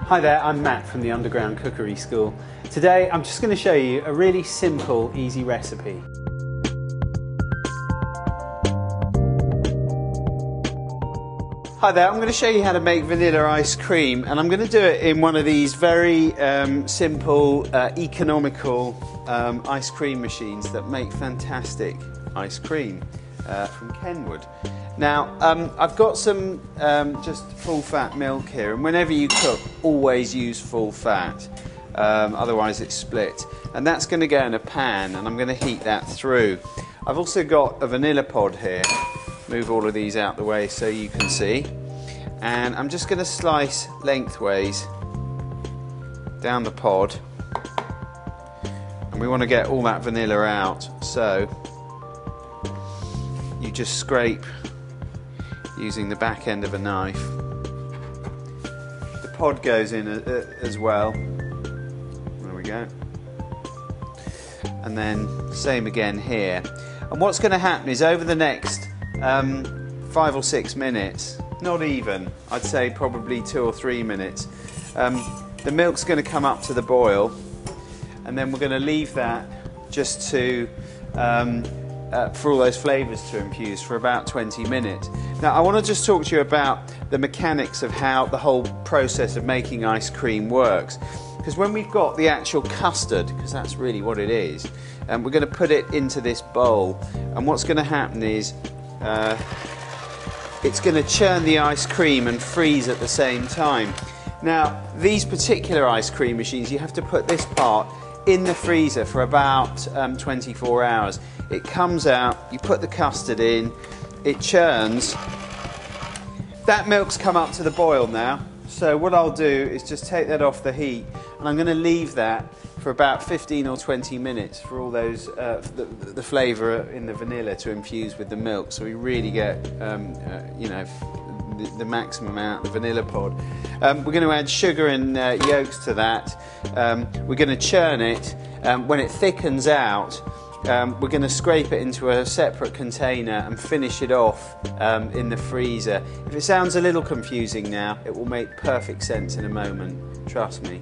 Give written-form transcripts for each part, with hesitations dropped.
Hi there, I'm Matt from the Underground Cookery School. Today I'm just going to show you a really simple, easy recipe. Hi there, I'm going to show you how to make vanilla ice cream, and I'm going to do it in one of these very simple, economical ice cream machines that make fantastic ice cream from Kenwood. Now, I've got some just full fat milk here, and whenever you cook, always use full fat, otherwise it's split. And that's going to go in a pan, and I'm going to heat that through. I've also got a vanilla pod here. Move all of these out the way so you can see. And I'm just going to slice lengthways down the pod. And we want to get all that vanilla out, so you just scrape using the back end of a knife. The pod goes in as well. There we go. And then same again here. And what's going to happen is over the next 5 or 6 minutes, not even, I'd say probably 2 or 3 minutes, the milk's going to come up to the boil, and then we're going to leave that just to for all those flavours to infuse for about 20 minutes. Now I want to just talk to you about the mechanics of how the whole process of making ice cream works, because when we've got the actual custard, because that's really what it is, and we're going to put it into this bowl, and what's going to happen is it's going to churn the ice cream and freeze at the same time. Now these particular ice cream machines, you have to put this part in the freezer for about 24 hours. It comes out, you put the custard in, it churns. That milk's come up to the boil now, so what I'll do is just take that off the heat, and I'm going to leave that for about 15 or 20 minutes for all those the flavour in the vanilla to infuse with the milk, so we really get you know, the maximum out of the vanilla pod. We're going to add sugar and yolks to that. We're going to churn it. When it thickens out, we're going to scrape it into a separate container and finish it off in the freezer. If it sounds a little confusing now, it will make perfect sense in a moment, trust me.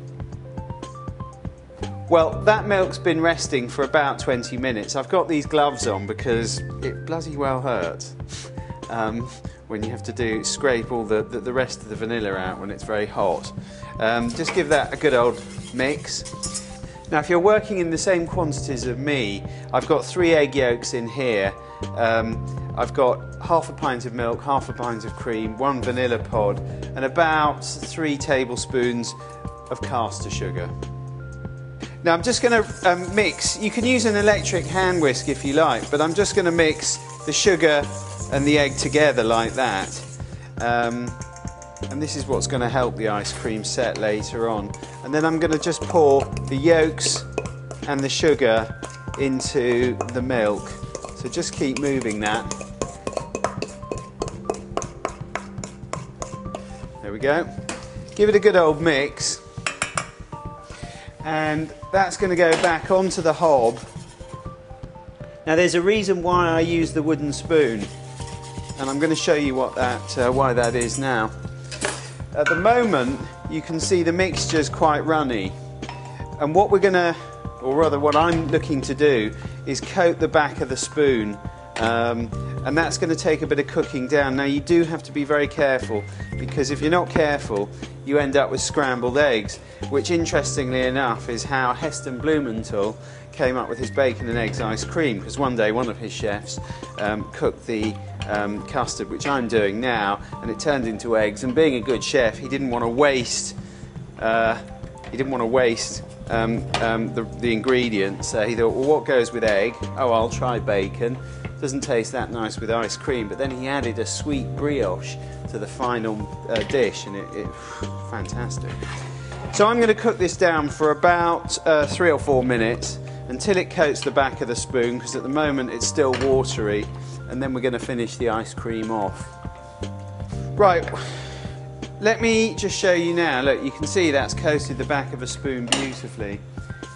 Well, that milk's been resting for about 20 minutes. I've got these gloves on because it bloody well hurts when you have to scrape all the rest of the vanilla out when it's very hot. Just give that a good old mix. Now if you're working in the same quantities of me, I've got 3 egg yolks in here. I've got half a pint of milk, half a pint of cream, 1 vanilla pod, and about 3 tablespoons of caster sugar. Now I'm just going to mix. You can use an electric hand whisk if you like, but I'm just going to mix the sugar and the egg together like that. And this is what's going to help the ice cream set later on. And then I'm going to just pour the yolks and the sugar into the milk. So just keep moving that. There we go. Give it a good old mix. And that's going to go back onto the hob. Now there's a reason why I use the wooden spoon, and I'm going to show you what why that is now. At the moment you can see the mixture's quite runny, and what we're going to, or rather what I'm looking to do, is coat the back of the spoon, and that's going to take a bit of cooking down. Now you do have to be very careful, because if you're not careful you end up with scrambled eggs, which interestingly enough is how Heston Blumenthal came up with his bacon and eggs ice cream, because one day one of his chefs cooked the custard, which I'm doing now, and it turned into eggs, and being a good chef he didn't want to waste the ingredients, so he thought, well, what goes with egg? Oh, I'll try bacon. Doesn't taste that nice with ice cream, but then he added a sweet brioche to the final dish, and it fantastic. So I'm going to cook this down for about 3 or 4 minutes until it coats the back of the spoon, because at the moment it's still watery, and then we're going to finish the ice cream off. Right, let me just show you now. Look, you can see that's coated the back of a spoon beautifully,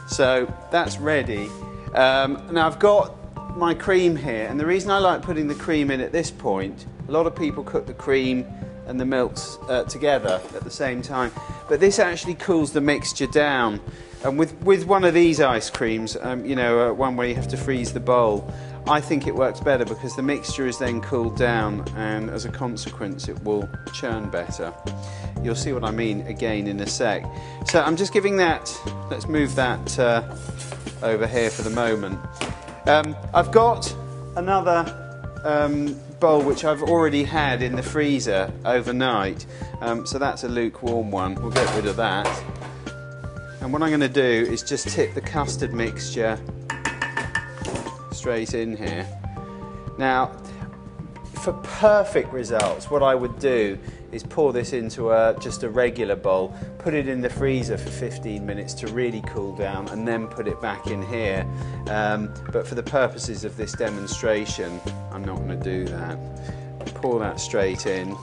so that's ready. Now I've got my cream here, and the reason I like putting the cream in at this point, a lot of people cook the cream and the milks together at the same time. But this actually cools the mixture down. And with one of these ice creams, you know, one where you have to freeze the bowl, I think it works better because the mixture is then cooled down, and as a consequence it will churn better. You'll see what I mean again in a sec. So I'm just giving that, let's move that over here for the moment. I've got another bowl which I've already had in the freezer overnight, so that's a lukewarm one. We'll get rid of that. And what I'm going to do is just tip the custard mixture straight in here. Now, for perfect results, what I would do is pour this into just a regular bowl, put it in the freezer for 15 minutes to really cool down, and then put it back in here. But for the purposes of this demonstration, I'm not going to do that. Pour that straight in.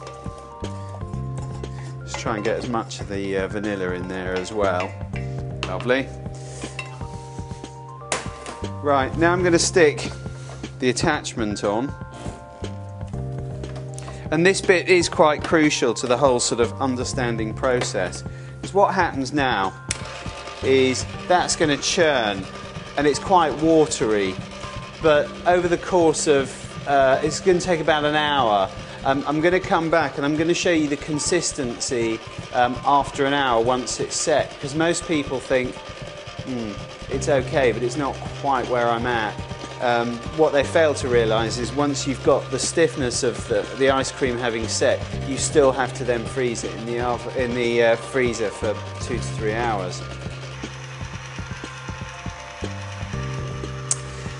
Just try and get as much of the vanilla in there as well. Lovely. Right, now I'm going to stick the attachment on. And this bit is quite crucial to the whole sort of understanding process. Because what happens now is that's going to churn, and it's quite watery. But over the course of, it's going to take about an hour. I'm going to come back and I'm going to show you the consistency after an hour once it's set. Because most people think, it's okay, but it's not quite where I'm at. What they fail to realise is once you've got the stiffness of the ice cream having set, you still have to then freeze it in the freezer for 2 to 3 hours.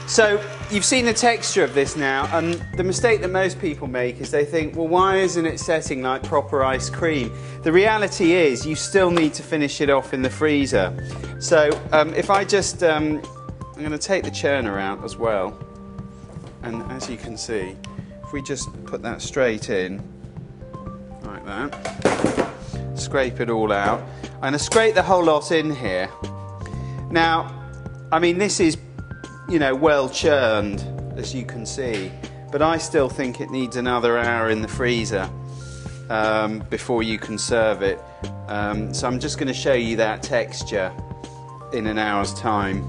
So you've seen the texture of this now, and the mistake that most people make is they think, well, why isn't it setting like proper ice cream? The reality is you still need to finish it off in the freezer. So if I just I'm going to take the churner out as well, and as you can see, if we just put that straight in like that, scrape it all out. I'm going to scrape the whole lot in here. Now, I mean, this is, you know, well churned, as you can see, but I still think it needs another hour in the freezer before you can serve it. So I'm just going to show you that texture in an hour's time.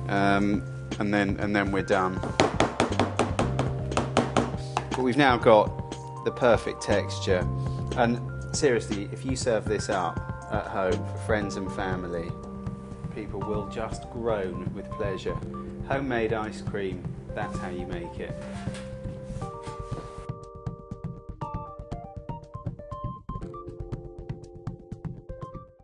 And then we're done. But we've now got the perfect texture, and seriously, if you serve this up at home for friends and family, people will just groan with pleasure. Homemade ice cream, that's how you make it.